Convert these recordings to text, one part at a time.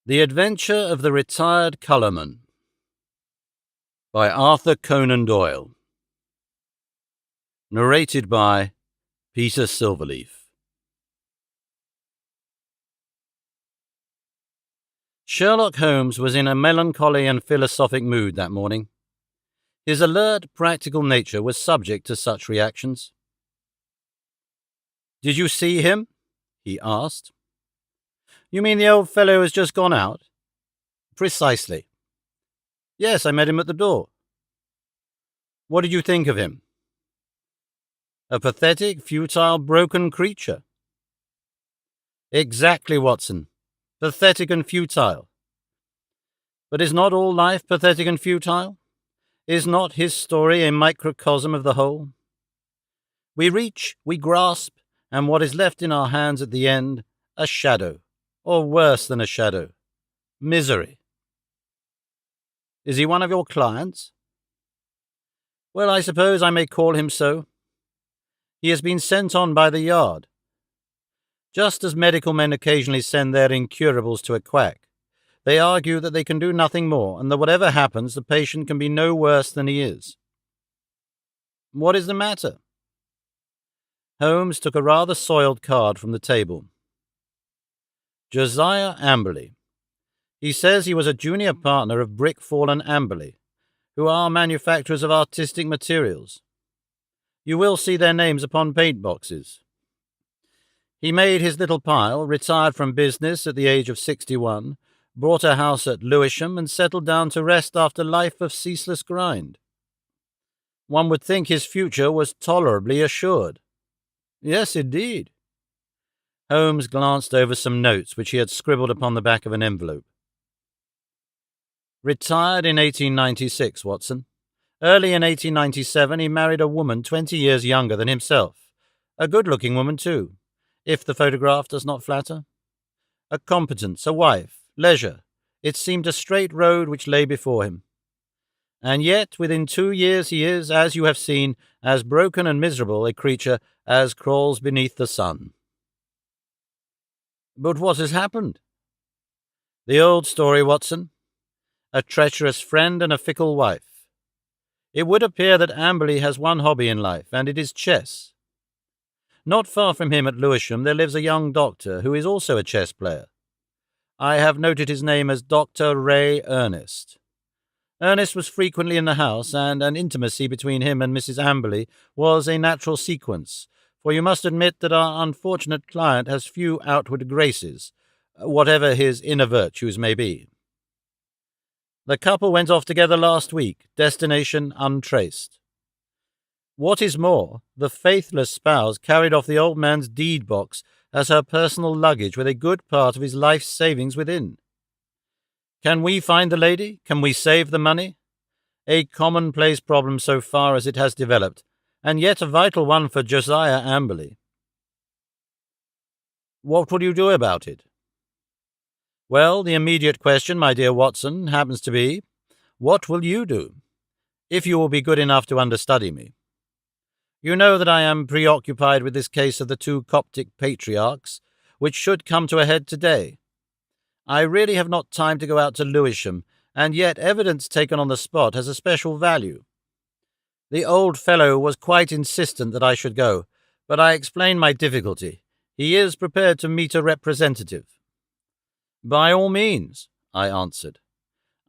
The Adventure of the Retired Colourman by Arthur Conan Doyle. Narrated by Peter Silverleaf. Sherlock Holmes was in a melancholy and philosophic mood that morning. His alert, practical nature was subject to such reactions. "Did you see him?" he asked. "You mean the old fellow has just gone out?" "Precisely." "Yes, I met him at the door." "What did you think of him?" "A pathetic, futile, broken creature." "Exactly, Watson. Pathetic and futile. But is not all life pathetic and futile? Is not his story a microcosm of the whole? We reach, we grasp, and what is left in our hands at the end, a shadow, or worse than a shadow, misery." "Is he one of your clients?" "Well, I suppose I may call him so. He has been sent on by the Yard. Just as medical men occasionally send their incurables to a quack, they argue that they can do nothing more, and that whatever happens, the patient can be no worse than he is." "What is the matter?" Holmes took a rather soiled card from the table. "Josiah Amberley. He says he was a junior partner of Brickfall and Amberley, who are manufacturers of artistic materials. You will see their names upon paint boxes. He made his little pile, retired from business at the age of 61, bought a house at Lewisham, and settled down to rest after life of ceaseless grind. One would think his future was tolerably assured." "Yes, indeed." Holmes glanced over some notes which he had scribbled upon the back of an envelope. "Retired in 1896, Watson. Early in 1897 he married a woman 20 years younger than himself. A good-looking woman, too, if the photograph does not flatter. A competence, a wife, leisure. It seemed a straight road which lay before him. And yet, within 2 years he is, as you have seen, as broken and miserable a creature as crawls beneath the sun." "But what has happened?" "The old story, Watson. A treacherous friend and a fickle wife. It would appear that Amberley has one hobby in life, and it is chess. Not far from him at Lewisham there lives a young doctor who is also a chess player. I have noted his name as Dr. Ray Ernest. Ernest was frequently in the house, and an intimacy between him and Mrs. Amberley was a natural sequence, for you must admit that our unfortunate client has few outward graces, whatever his inner virtues may be. The couple went off together last week, destination untraced. What is more, the faithless spouse carried off the old man's deed box as her personal luggage with a good part of his life's savings within. Can we find the lady? Can we save the money? A commonplace problem so far as it has developed, and yet a vital one for Josiah Amberley." "What will you do about it?" "Well, the immediate question, my dear Watson, happens to be, what will you do, if you will be good enough to understudy me? You know that I am preoccupied with this case of the 2 Coptic patriarchs, which should come to a head today. I really have not time to go out to Lewisham, and yet evidence taken on the spot has a special value. The old fellow was quite insistent that I should go, but I explained my difficulty. He is prepared to meet a representative." "By all means," I answered.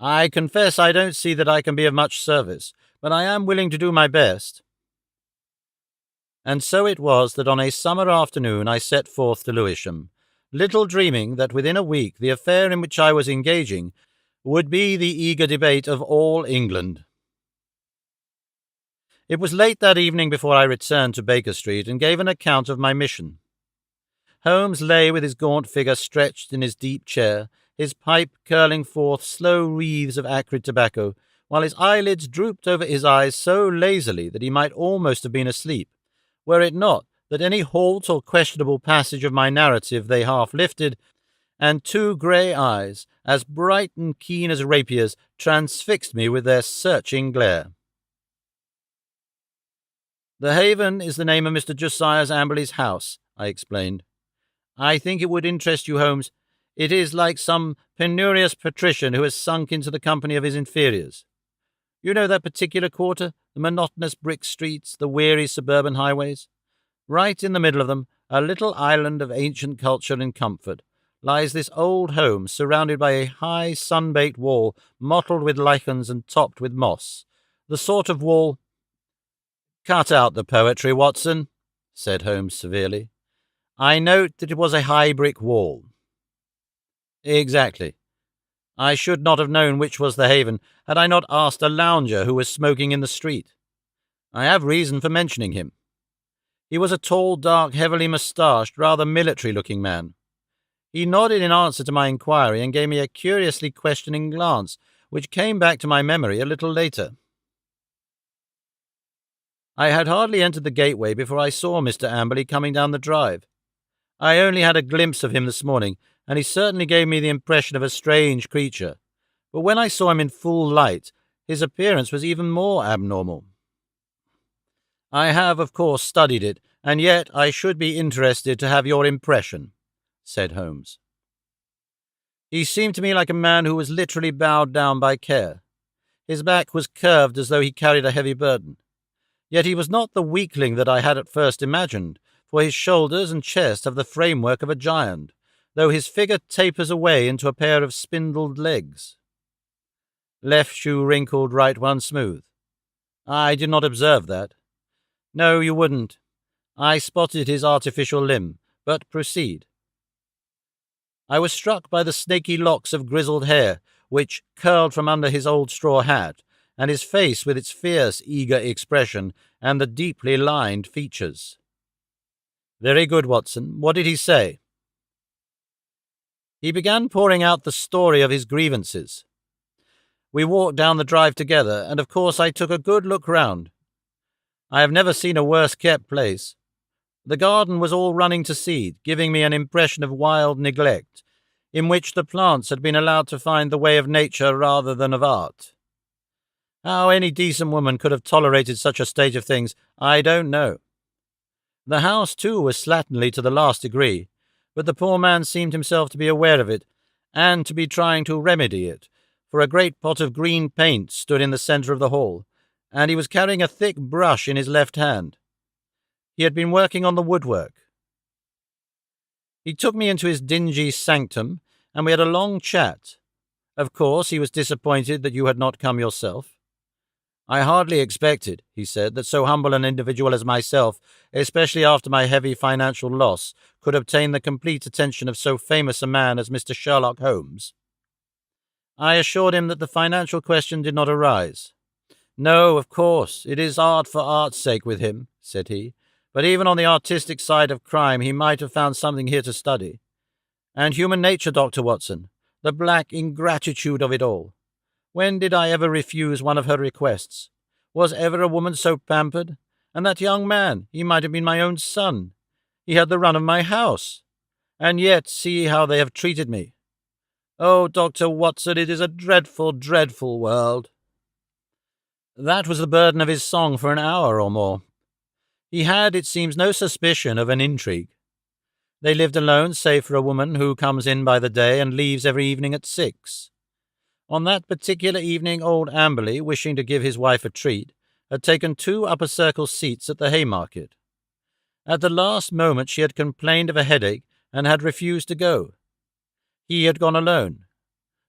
"I confess I don't see that I can be of much service, but I am willing to do my best." And so it was that on a summer afternoon I set forth to Lewisham, little dreaming that within a week the affair in which I was engaging would be the eager debate of all England. It was late that evening before I returned to Baker Street and gave an account of my mission. Holmes lay with his gaunt figure stretched in his deep chair, his pipe curling forth slow wreaths of acrid tobacco, while his eyelids drooped over his eyes so lazily that he might almost have been asleep, were it not that any halt or questionable passage of my narrative they half lifted, and 2 grey eyes, as bright and keen as rapiers, transfixed me with their searching glare. "The Haven is the name of Mr. Josiah Amberley's house," I explained. "I think it would interest you, Holmes, It is like some penurious patrician who has sunk into the company of his inferiors. You know that particular quarter, the monotonous brick streets, the weary suburban highways? Right in the middle of them, a little island of ancient culture and comfort, lies this old home surrounded by a high sun-baked wall mottled with lichens and topped with moss. The sort of wall— "Cut out the poetry, Watson," said Holmes severely. "I note that it was a high brick wall." "Exactly. I should not have known which was the haven had I not asked a lounger who was smoking in the street. I have reason for mentioning him. He was a tall, dark, heavily moustached, rather military-looking man. He nodded in answer to my inquiry and gave me a curiously questioning glance, which came back to my memory a little later. I had hardly entered the gateway before I saw Mr. Amberley coming down the drive. I only had a glimpse of him this morning, and he certainly gave me the impression of a strange creature. But when I saw him in full light, his appearance was even more abnormal. I have, of course, studied it, and yet I should be interested to have your impression," said Holmes. "He seemed to me like a man who was literally bowed down by care. His back was curved as though he carried a heavy burden. Yet he was not the weakling that I had at first imagined, for his shoulders and chest have the framework of a giant, though his figure tapers away into a pair of spindled legs. Left shoe wrinkled, right one smooth. I did not observe that. No, you wouldn't. I spotted his artificial limb, but proceed." "I was struck by the snaky locks of grizzled hair which curled from under his old straw hat, and his face with its fierce, eager expression, and the deeply lined features." "Very good, Watson. What did he say?" "He began pouring out the story of his grievances. We walked down the drive together, and of course I took a good look round. I have never seen a worse-kept place. The garden was all running to seed, giving me an impression of wild neglect, in which the plants had been allowed to find the way of nature rather than of art. How any decent woman could have tolerated such a state of things, I don't know. The house, too, was slatternly to the last degree, but the poor man seemed himself to be aware of it, and to be trying to remedy it, for a great pot of green paint stood in the centre of the hall, and he was carrying a thick brush in his left hand. He had been working on the woodwork. He took me into his dingy sanctum, and we had a long chat. Of course, he was disappointed that you had not come yourself. I hardly expected, he said, that so humble an individual as myself, especially after my heavy financial loss, could obtain the complete attention of so famous a man as Mr. Sherlock Holmes. I assured him that the financial question did not arise. No, of course, it is art for art's sake with him, said he, but even on the artistic side of crime he might have found something here to study. And human nature, Dr. Watson, the black ingratitude of it all. When did I ever refuse one of her requests? Was ever a woman so pampered? And that young man, he might have been my own son. He had the run of my house. And yet see how they have treated me. Oh, Dr. Watson, it is a dreadful, dreadful world. That was the burden of his song for an hour or more. He had, it seems, no suspicion of an intrigue. They lived alone, save for a woman who comes in by the day and leaves every evening at 6. On that particular evening, old Amberley, wishing to give his wife a treat, had taken 2 upper-circle seats at the Haymarket. At the last moment she had complained of a headache and had refused to go. He had gone alone.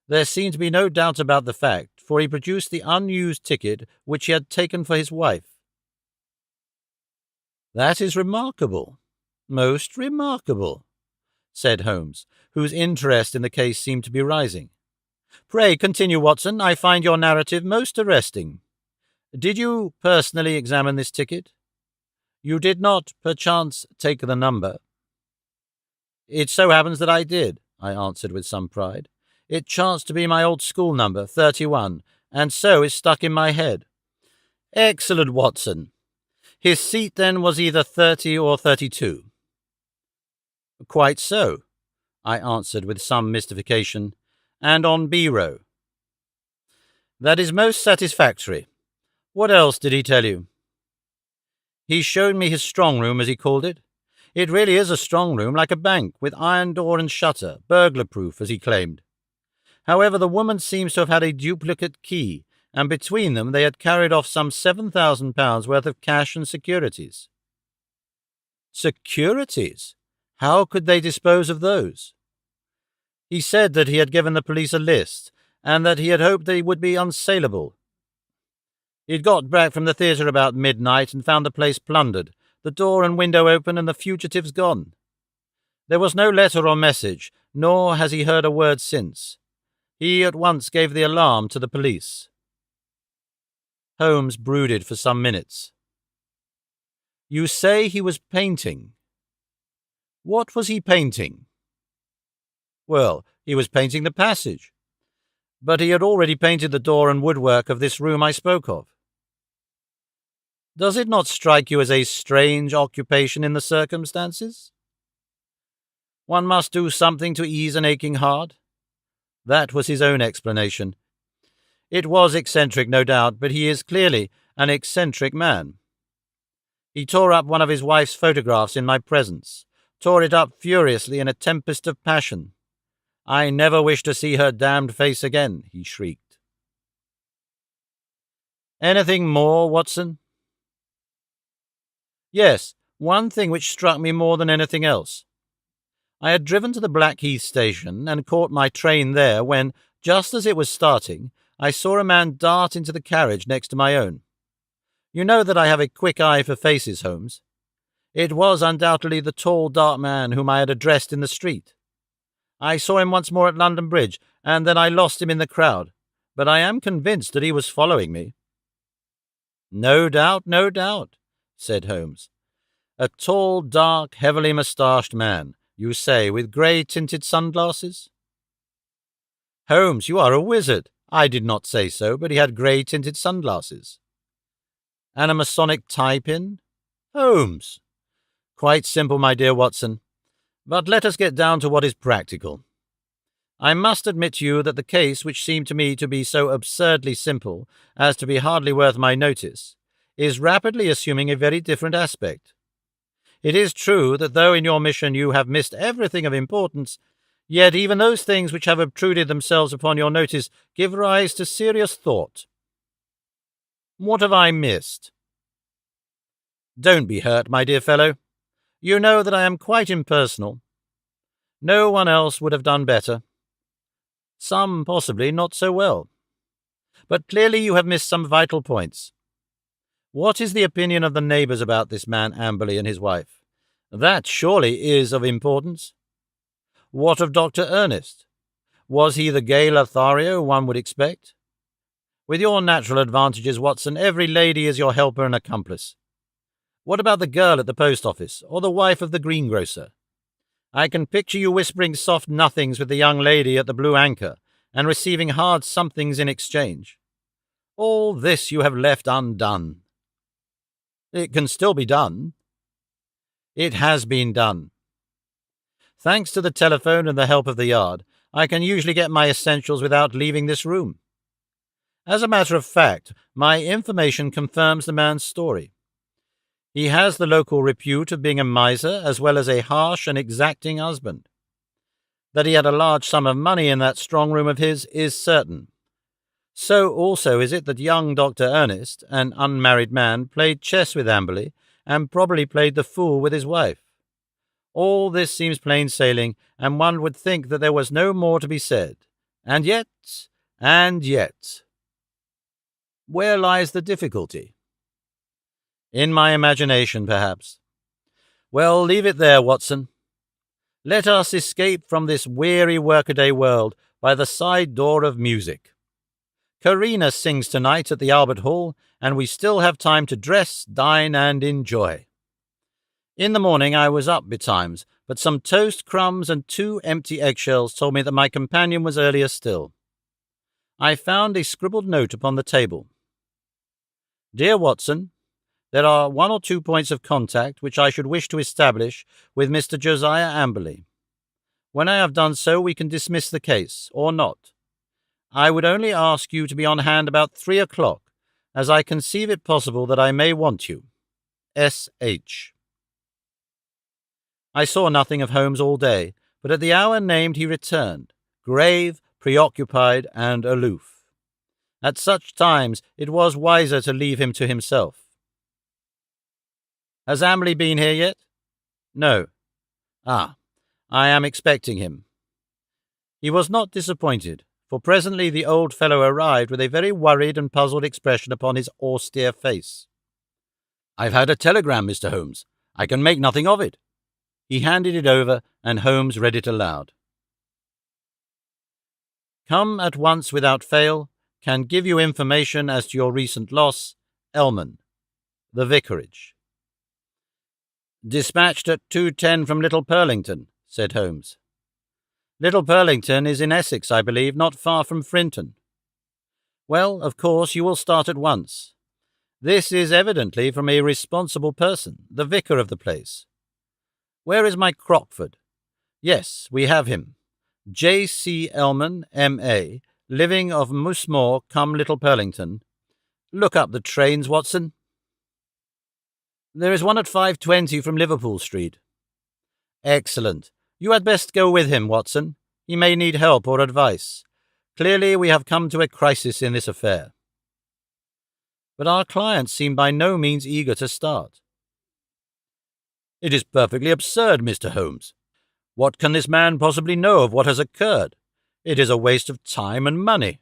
There seemed to be no doubt about the fact, for he produced the unused ticket which he had taken for his wife. "That is remarkable, most remarkable," said Holmes, whose interest in the case seemed to be rising. "Pray continue, Watson. I find your narrative most arresting. Did you personally examine this ticket? You did not, perchance, take the number?" "It so happens that I did," I answered with some pride. "It chanced to be my old school number, 31, and so is stuck in my head." "Excellent, Watson. His seat, then, was either 30 or 32. "Quite so," I answered with some mystification, "and on B row." "That is most satisfactory. What else did he tell you?" "He showed me his strong room, as he called it. It really is a strong room, like a bank, with iron door and shutter, burglar-proof, as he claimed. However, the woman seems to have had a duplicate key, and between them they had carried off some £7,000 worth of cash and securities. Securities? How could they dispose of those? He said that he had given the police a list, and that he had hoped they would be unsaleable. He'd got back from the theatre about midnight and found the place plundered, the door and window open, and the fugitives gone. There was no letter or message, nor has he heard a word since. He at once gave the alarm to the police. Holmes brooded for some minutes. You say he was painting. What was he painting? Well, he was painting the passage. But he had already painted the door and woodwork of this room I spoke of. Does it not strike you as a strange occupation in the circumstances? One must do something to ease an aching heart. That was his own explanation. It was eccentric, no doubt, but he is clearly an eccentric man. He tore up one of his wife's photographs in my presence, tore it up furiously in a tempest of passion. I never wish to see her damned face again, he shrieked. Anything more, Watson? Yes, one thing which struck me more than anything else. I had driven to the Blackheath station and caught my train there when, just as it was starting, I saw a man dart into the carriage next to my own. You know that I have a quick eye for faces, Holmes. It was undoubtedly the tall, dark man whom I had addressed in the street. I saw him once more at London Bridge, and then I lost him in the crowd, but I am convinced that he was following me. No doubt, said Holmes. A tall, dark, heavily moustached man, you say, with grey-tinted sunglasses? Holmes, you are a wizard. I did not say so, but he had grey-tinted sunglasses. And a Masonic tie-pin? Holmes! Quite simple, my dear Watson. But let us get down to what is practical. I must admit to you that the case, which seemed to me to be so absurdly simple as to be hardly worth my notice, is rapidly assuming a very different aspect. It is true that though in your mission you have missed everything of importance, yet even those things which have obtruded themselves upon your notice give rise to serious thought. What have I missed? Don't be hurt, my dear fellow. You know that I am quite impersonal. No one else would have done better. Some, possibly, not so well. But clearly you have missed some vital points. What is the opinion of the neighbours about this man Amberley and his wife? That surely is of importance. What of Dr. Ernest? Was he the gay Lothario one would expect? With your natural advantages, Watson, every lady is your helper and accomplice. What about the girl at the post office, or the wife of the greengrocer? I can picture you whispering soft nothings with the young lady at the Blue Anchor, and receiving hard somethings in exchange. All this you have left undone. It can still be done. It has been done. Thanks to the telephone and the help of the Yard, I can usually get my essentials without leaving this room. As a matter of fact, my information confirms the man's story. He has the local repute of being a miser as well as a harsh and exacting husband. That he had a large sum of money in that strong room of his is certain. So also is it that young Dr. Ernest, an unmarried man, played chess with Amberley and probably played the fool with his wife. All this seems plain sailing, and one would think that there was no more to be said. And yet, where lies the difficulty? In my imagination, perhaps. Well, leave it there, Watson. Let us escape from this weary workaday world by the side door of music. Karina sings tonight at the Albert Hall, and we still have time to dress, dine, and enjoy. In the morning I was up betimes, but some toast crumbs and 2 empty eggshells told me that my companion was earlier still. I found a scribbled note upon the table. Dear Watson, there are 1 or 2 points of contact which I should wish to establish with Mr. Josiah Amberley. When I have done so, we can dismiss the case, or not. I would only ask you to be on hand about 3 o'clock, as I conceive it possible that I may want you. S.H. I saw nothing of Holmes all day, but at the hour named he returned, grave, preoccupied, and aloof. At such times it was wiser to leave him to himself. "Has Amberley been here yet?" "No." "Ah, I am expecting him." He was not disappointed, for presently the old fellow arrived with a very worried and puzzled expression upon his austere face. "I've had a telegram, Mr. Holmes. I can make nothing of it." He handed it over, and Holmes read it aloud. "Come at once without fail. Can give you information as to your recent loss. Ellman. The Vicarage." "Dispatched at 2:10 from Little Purlington," said Holmes. "Little Purlington is in Essex, I believe, not far from Frinton." "Well, of course you will start at once. This is evidently from a responsible person, the vicar of the place. Where is my Crockford? Yes, we have him. J.C. Ellman, M.A., living of Moosmore, come Little Purlington. Look up the trains, Watson." "There is one at 5:20 from Liverpool Street." "Excellent. You had best go with him, Watson. He may need help or advice. Clearly we have come to a crisis in this affair." But our client seemed by no means eager to start. "It is perfectly absurd, Mr. Holmes. What can this man possibly know of what has occurred? It is a waste of time and money.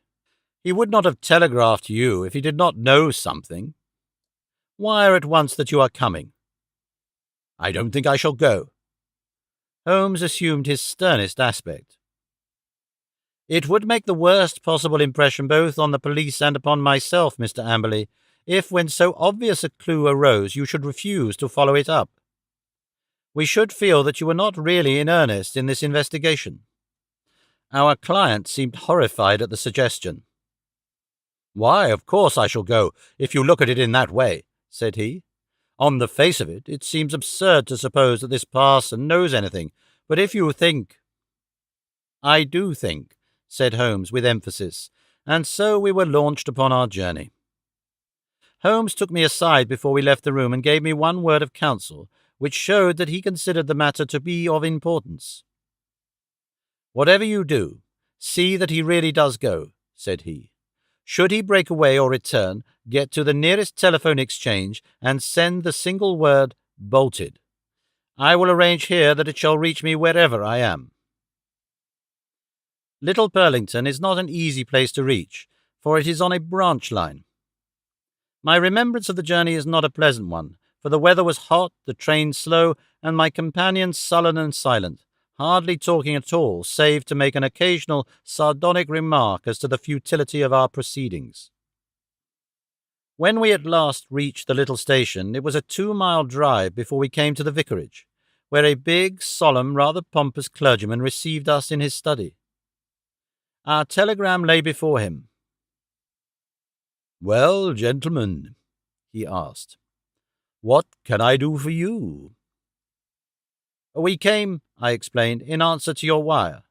He would not have telegraphed to you if he did not know something. Wire at once that you are coming." "I don't think I shall go." Holmes assumed his sternest aspect. "It would make the worst possible impression both on the police and upon myself, Mr. Amberley, if, when so obvious a clue arose, you should refuse to follow it up. We should feel that you were not really in earnest in this investigation." Our client seemed horrified at the suggestion. "Why, of course I shall go, if you look at it in that way," said he. "On the face of it, it seems absurd to suppose that this parson knows anything, but if you think—" "I do think," said Holmes with emphasis, and so we were launched upon our journey. Holmes took me aside before we left the room and gave me one word of counsel, which showed that he considered the matter to be of importance. "Whatever you do, see that he really does go," said he. "Should he break away or return, get to the nearest telephone exchange and send the single word 'bolted.' I will arrange here that it shall reach me wherever I am." Little Purlington is not an easy place to reach, for it is on a branch line. My remembrance of the journey is not a pleasant one, for the weather was hot, the train slow, and my companion sullen and silent, hardly talking at all, save to make an occasional sardonic remark as to the futility of our proceedings. When we at last reached the little station, it was a 2-mile drive before we came to the vicarage, where a big, solemn, rather pompous clergyman received us in his study. Our telegram lay before him. "Well, gentlemen," he asked, "what can I do for you?" "We came," I explained, "in answer to your wire."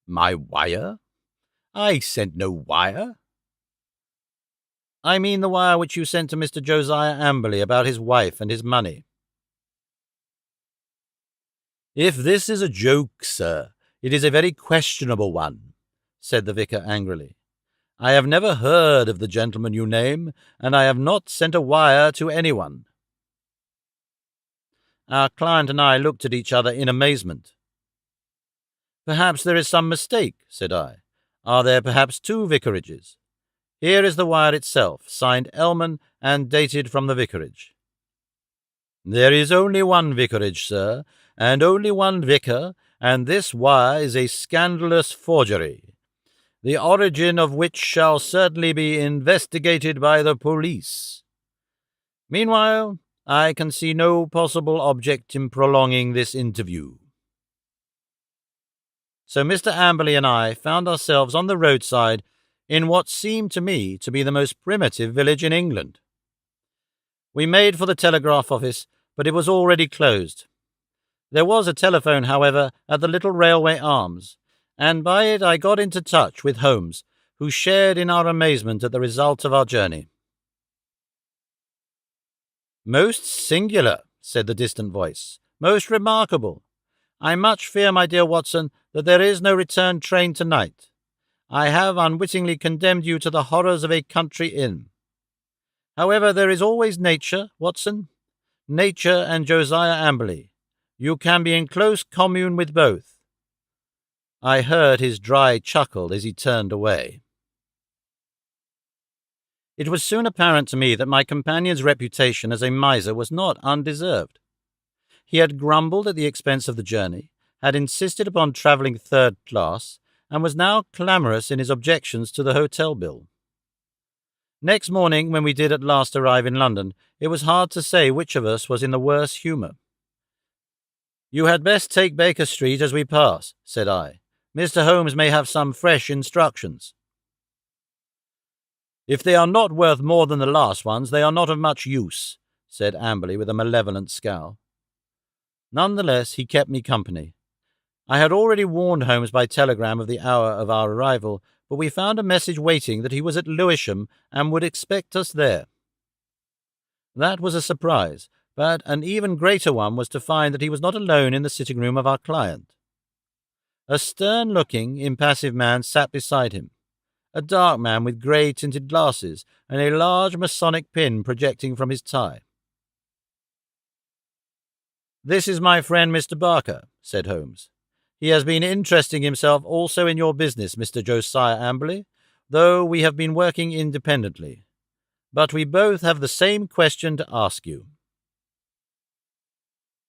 "My wire? I sent no wire." "I mean the wire which you sent to Mr. Josiah Amberley about his wife and his money." "If this is a joke, sir, it is a very questionable one," said the vicar angrily. "I have never heard of the gentleman you name, and I have not sent a wire to anyone." Our client and I looked at each other in amazement. "Perhaps there is some mistake," said I. "Are there perhaps 2 vicarages? Here is the wire itself, signed Ellman and dated from the vicarage." "There is only one vicarage, sir, and only one vicar, and this wire is a scandalous forgery, the origin of which shall certainly be investigated by the police. Meanwhile, I can see no possible object in prolonging this interview." So Mr. Amberley and I found ourselves on the roadside in what seemed to me to be the most primitive village in England. We made for the telegraph office, but it was already closed. There was a telephone, however, at the little railway arms, and by it I got into touch with Holmes, who shared in our amazement at the result of our journey. "Most singular," said the distant voice. Most remarkable. I much fear, my dear Watson, that there is no return train tonight. I have unwittingly condemned you to the horrors of a country inn. However, there is always nature, Watson. Nature and Josiah Amberley. You can be in close commune with both. I heard his dry chuckle as he turned away. It was soon apparent to me that my companion's reputation as a miser was not undeserved. He had grumbled at the expense of the journey, had insisted upon travelling third class, and was now clamorous in his objections to the hotel bill. Next morning, when we did at last arrive in London, it was hard to say which of us was in the worse humour. "You had best take Baker Street as we pass," said I. "Mr. Holmes may have some fresh instructions." "If they are not worth more than the last ones, they are not of much use," said Amberley with a malevolent scowl. Nonetheless, he kept me company. I had already warned Holmes by telegram of the hour of our arrival, but we found a message waiting that he was at Lewisham and would expect us there. That was a surprise, but an even greater one was to find that he was not alone in the sitting-room of our client. A stern-looking, impassive man sat beside him, a dark man with grey-tinted glasses and a large Masonic pin projecting from his tie. "This is my friend Mr. Barker," said Holmes. "He has been interesting himself also in your business, Mr. Josiah Amberley, though we have been working independently. But we both have the same question to ask you."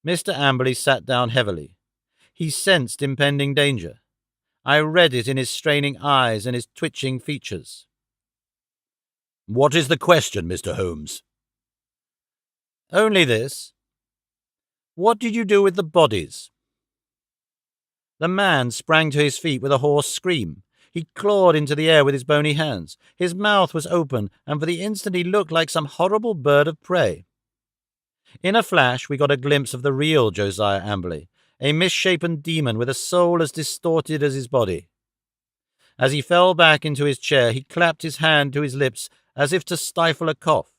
Mr. Amberley sat down heavily. He sensed impending danger. I read it in his straining eyes and his twitching features. "What is the question, Mr. Holmes?" "Only this. What did you do with the bodies?" The man sprang to his feet with a hoarse scream. He clawed into the air with his bony hands. His mouth was open, and for the instant he looked like some horrible bird of prey. In a flash we got a glimpse of the real Josiah Amberley, a misshapen demon with a soul as distorted as his body. As he fell back into his chair, he clapped his hand to his lips as if to stifle a cough.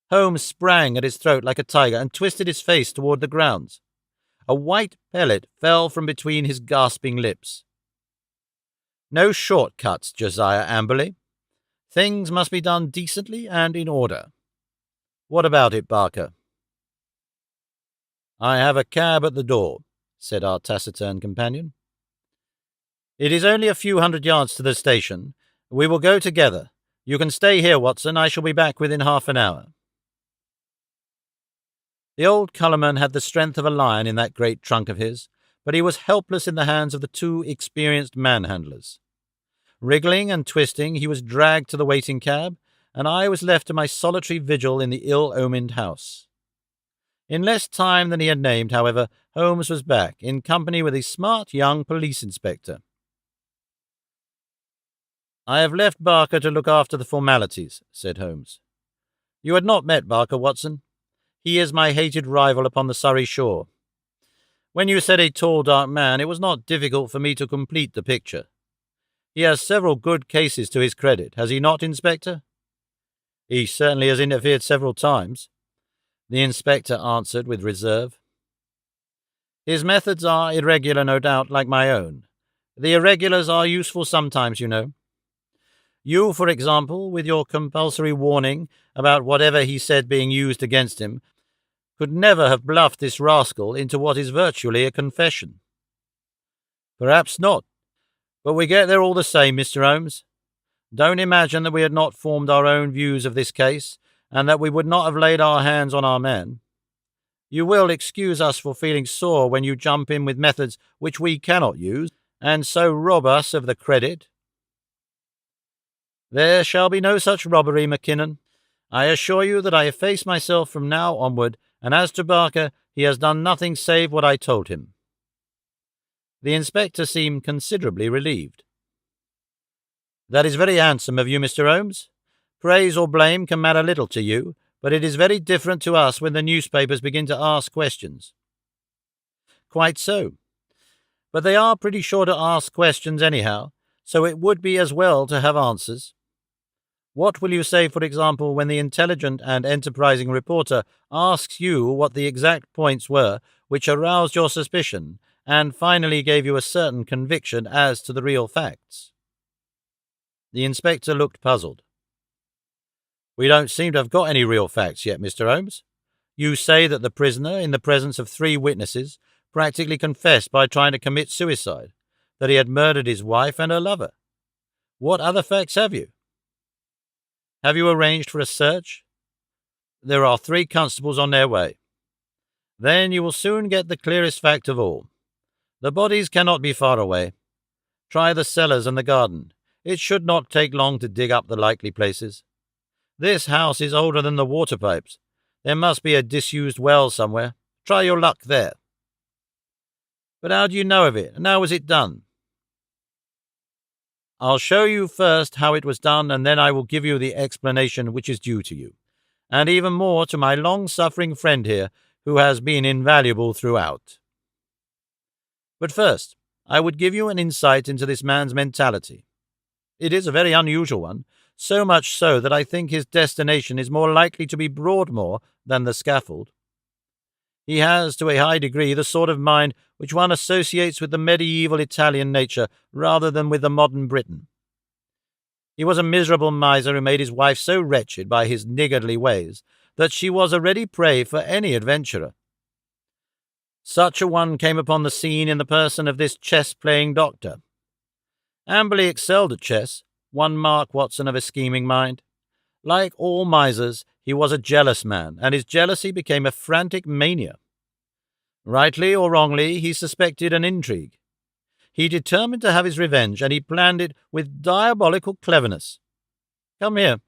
Holmes sprang at his throat like a tiger and twisted his face toward the ground. A white pellet fell from between his gasping lips. "No shortcuts, Josiah Amberley. Things must be done decently and in order. What about it, Barker?" "I have a cab at the door," said our taciturn companion. "It is only a few hundred yards to the station. We will go together. You can stay here, Watson. I shall be back within half an hour." The old Colourman had the strength of a lion in that great trunk of his, but he was helpless in the hands of the two experienced manhandlers. Wriggling and twisting, he was dragged to the waiting cab, and I was left to my solitary vigil in the ill-omened house. In less time than he had named, however, Holmes was back, in company with a smart young police inspector. "I have left Barker to look after the formalities," said Holmes. "You had not met Barker, Watson. He is my hated rival upon the Surrey shore. When you said a tall, dark man, it was not difficult for me to complete the picture. He has several good cases to his credit, has he not, Inspector?" "He certainly has interfered several times," the inspector answered with reserve. "His methods are irregular, no doubt, like my own. The irregulars are useful sometimes, you know. You, for example, with your compulsory warning about whatever he said being used against him, could never have bluffed this rascal into what is virtually a confession." "Perhaps not, but we get there all the same, Mr. Holmes. Don't imagine that we had not formed our own views of this case, and that we would not have laid our hands on our men. You will excuse us for feeling sore when you jump in with methods which we cannot use, and so rob us of the credit." "There shall be no such robbery, Mackinnon. I assure you that I efface myself from now onward, and as to Barker, he has done nothing save what I told him." The inspector seemed considerably relieved. "That is very handsome of you, Mr. Holmes. Praise or blame can matter little to you, but it is very different to us when the newspapers begin to ask questions." "Quite so. But they are pretty sure to ask questions anyhow, so it would be as well to have answers. What will you say, for example, when the intelligent and enterprising reporter asks you what the exact points were which aroused your suspicion and finally gave you a certain conviction as to the real facts? The inspector looked puzzled. We don't seem to have got any real facts yet, Mr. Holmes. You say that the prisoner, in the presence of 3 witnesses, practically confessed by trying to commit suicide, that he had murdered his wife and her lover. What other facts have you? Have you arranged for a search? There are 3 constables on their way. Then you will soon get the clearest fact of all. The bodies cannot be far away. Try the cellars and the garden. It should not take long to dig up the likely places. This house is older than the water pipes. There must be a disused well somewhere. Try your luck there. But how do you know of it, and how was it done? I'll show you first how it was done, and then I will give you the explanation which is due to you, and even more to my long-suffering friend here, who has been invaluable throughout. But first, I would give you an insight into this man's mentality. It is a very unusual one, so much so that I think his destination is more likely to be Broadmoor than the scaffold. He has, to a high degree, the sort of mind which one associates with the medieval Italian nature rather than with the modern Briton. He was a miserable miser who made his wife so wretched by his niggardly ways that she was a ready prey for any adventurer. Such a one came upon the scene in the person of this chess-playing doctor. Amberley excelled at chess, one mark, Watson, of a scheming mind. Like all misers, he was a jealous man, and his jealousy became a frantic mania. Rightly or wrongly, he suspected an intrigue. He determined to have his revenge, and he planned it with diabolical cleverness. Come here.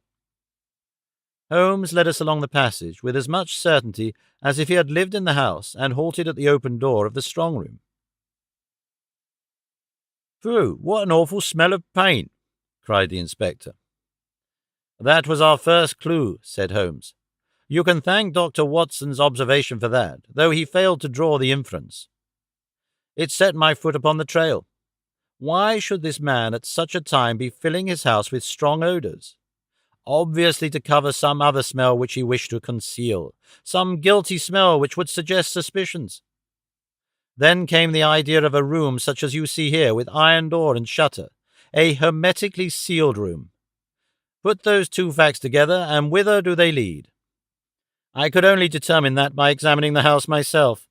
Holmes led us along the passage with as much certainty as if he had lived in the house, and halted at the open door of the strong-room. "Phew, what an awful smell of paint!" cried the inspector. "That was our first clue," said Holmes. "You can thank Dr. Watson's observation for that, though he failed to draw the inference. It set my foot upon the trail. Why should this man at such a time be filling his house with strong odours? Obviously to cover some other smell which he wished to conceal, some guilty smell which would suggest suspicions. Then came the idea of a room such as you see here, with iron door and shutter, a hermetically sealed room. Put those 2 facts together, and whither do they lead? I could only determine that by examining the house myself.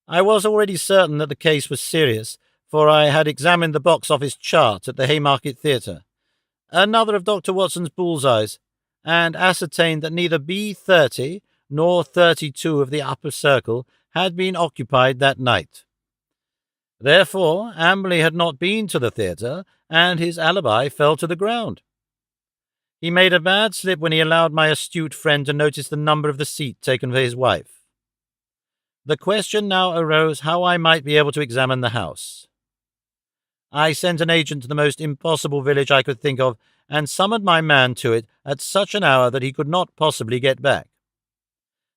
I was already certain that the case was serious, for I had examined the box-office chart at the Haymarket Theatre, another of Dr. Watson's bull's-eyes, and ascertained that neither B30 nor 32 of the upper circle had been occupied that night. Therefore, Amberley had not been to the theatre, and his alibi fell to the ground. He made a bad slip when he allowed my astute friend to notice the number of the seat taken for his wife. The question now arose how I might be able to examine the house. I sent an agent to the most impossible village I could think of, and summoned my man to it at such an hour that he could not possibly get back.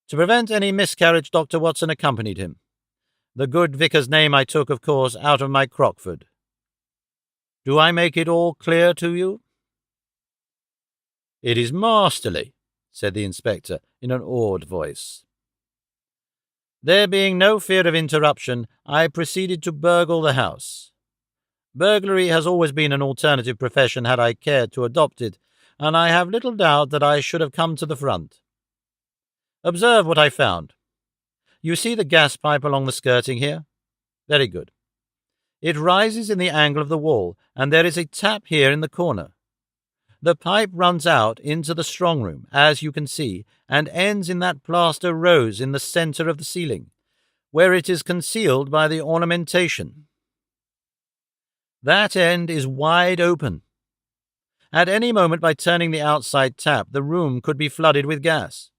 To prevent any miscarriage, Dr. Watson accompanied him. The good vicar's name I took, of course, out of my Crockford. Do I make it all clear to you?" "It is masterly," said the inspector in an awed voice. There being no fear of interruption, I proceeded to burgle the house. Burglary has always been an alternative profession had I cared to adopt it, and I have little doubt that I should have come to the front. Observe what I found. You see the gas pipe along the skirting here? Very good. It rises in the angle of the wall, and there is a tap here in the corner. The pipe runs out into the strong room, as you can see, and ends in that plaster rose in the centre of the ceiling, where it is concealed by the ornamentation. That end is wide open. At any moment, by turning the outside tap, the room could be flooded with gas.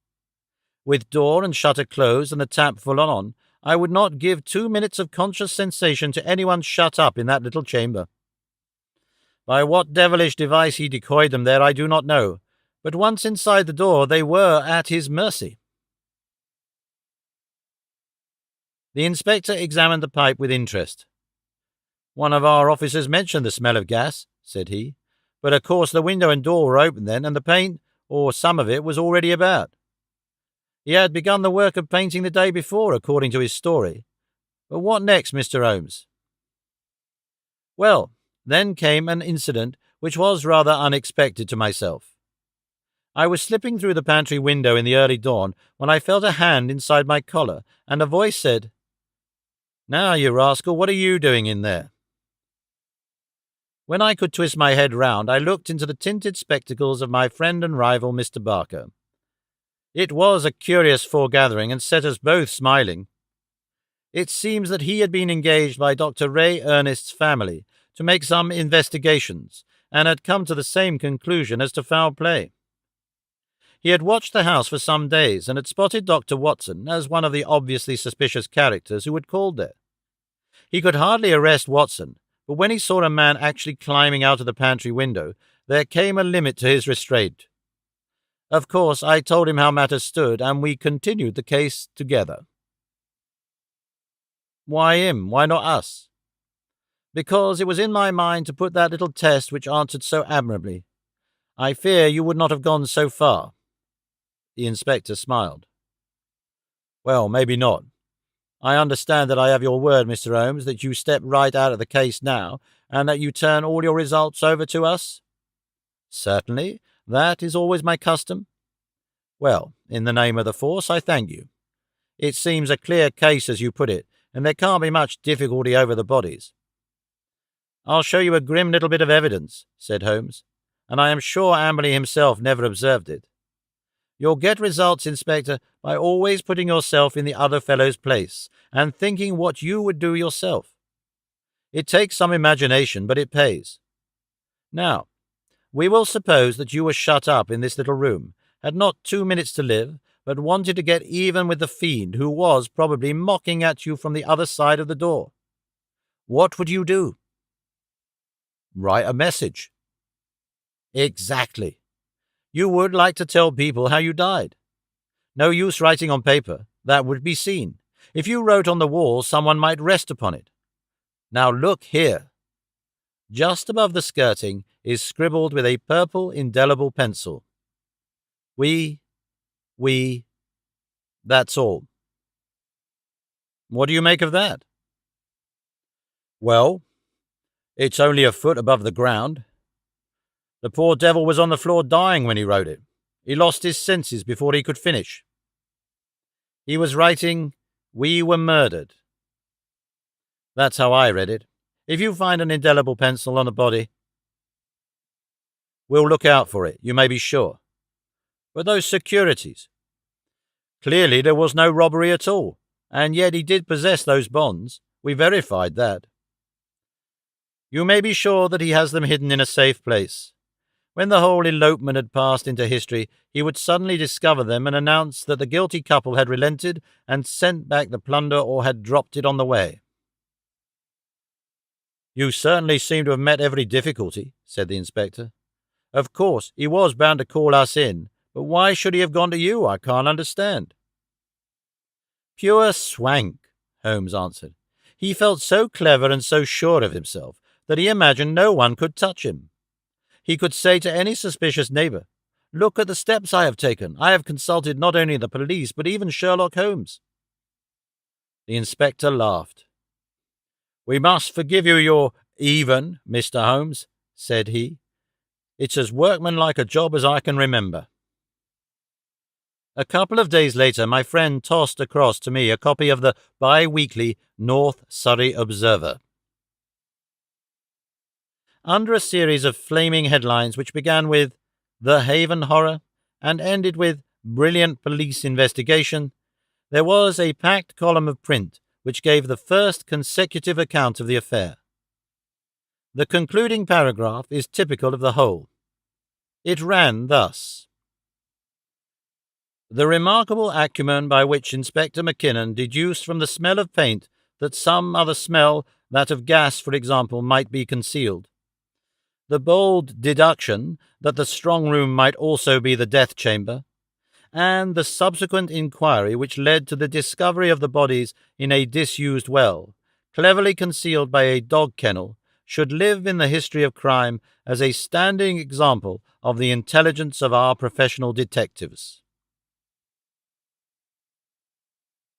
With door and shutter closed and the tap full on, I would not give 2 minutes of conscious sensation to anyone shut up in that little chamber. By what devilish device he decoyed them there I do not know, but once inside the door they were at his mercy. The inspector examined the pipe with interest. "One of our officers mentioned the smell of gas," said he. But of course the window and door were open then, and the paint, or some of it, was already about. He had begun the work of painting the day before, according to his story. But what next, Mr. Holmes? Well, then came an incident which was rather unexpected to myself. I was slipping through the pantry window in the early dawn when I felt a hand inside my collar, and a voice said, "Now, you rascal, what are you doing in there?" When I could twist my head round, I looked into the tinted spectacles of my friend and rival, Mr. Barker. It was a curious foregathering, and set us both smiling. It seems that he had been engaged by Dr. Ray Ernest's family to make some investigations, and had come to the same conclusion as to foul play. He had watched the house for some days, and had spotted Dr. Watson as one of the obviously suspicious characters who had called there. He could hardly arrest Watson, but when he saw a man actually climbing out of the pantry window, there came a limit to his restraint. Of course, I told him how matters stood, and we continued the case together. Why him? Why not us? Because it was in my mind to put that little test which answered so admirably. I fear you would not have gone so far. The inspector smiled. Well, maybe not. I understand that I have your word, Mr. Holmes, that you step right out of the case now, and that you turn all your results over to us? Certainly. That is always my custom. Well, in the name of the force, I thank you. It seems a clear case, as you put it, and there can't be much difficulty over the bodies. I'll show you a grim little bit of evidence, said Holmes, and I am sure Amberley himself never observed it. You'll get results, Inspector, by always putting yourself in the other fellow's place, and thinking what you would do yourself. It takes some imagination, but it pays. Now, we will suppose that you were shut up in this little room, had not 2 minutes to live, but wanted to get even with the fiend who was probably mocking at you from the other side of the door. What would you do? Write a message. Exactly. You would like to tell people how you died. No use writing on paper. That would be seen. If you wrote on the wall, someone might rest upon it. Now look here. Just above the skirting is scribbled with a purple indelible pencil. We, that's all. What do you make of that? Well, it's only a foot above the ground. The poor devil was on the floor dying when he wrote it. He lost his senses before he could finish. He was writing, "We were murdered." That's how I read it. If you find an indelible pencil on a body, we'll look out for it, you may be sure. But those securities. Clearly there was no robbery at all, and yet he did possess those bonds. We verified that. You may be sure that he has them hidden in a safe place. When the whole elopement had passed into history, he would suddenly discover them and announce that the guilty couple had relented and sent back the plunder or had dropped it on the way. You certainly seem to have met every difficulty, said the inspector. Of course, he was bound to call us in, but why should he have gone to you? I can't understand. Pure swank, Holmes answered. He felt so clever and so sure of himself that he imagined no one could touch him. He could say to any suspicious neighbour, "Look at the steps I have taken. I have consulted not only the police, but even Sherlock Holmes." The inspector laughed. "We must forgive you your even, Mr. Holmes," said he. "It's as workmanlike a job as I can remember." A couple of days later, my friend tossed across to me a copy of the bi-weekly North Surrey Observer. Under a series of flaming headlines which began with "The Haven Horror" and ended with "Brilliant Police Investigation," there was a packed column of print which gave the first consecutive account of the affair. The concluding paragraph is typical of the whole. It ran thus: "The remarkable acumen by which Inspector Mackinnon deduced from the smell of paint that some other smell, that of gas, for example, might be concealed. The bold deduction that the strong room might also be the death chamber, and the subsequent inquiry which led to the discovery of the bodies in a disused well, cleverly concealed by a dog kennel, should live in the history of crime as a standing example of the intelligence of our professional detectives.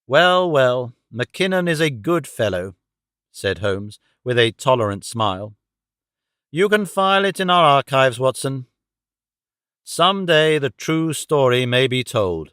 Well, well, Mackinnon is a good fellow, said Holmes, with a tolerant smile. You can file it in our archives, Watson. Some day the true story may be told.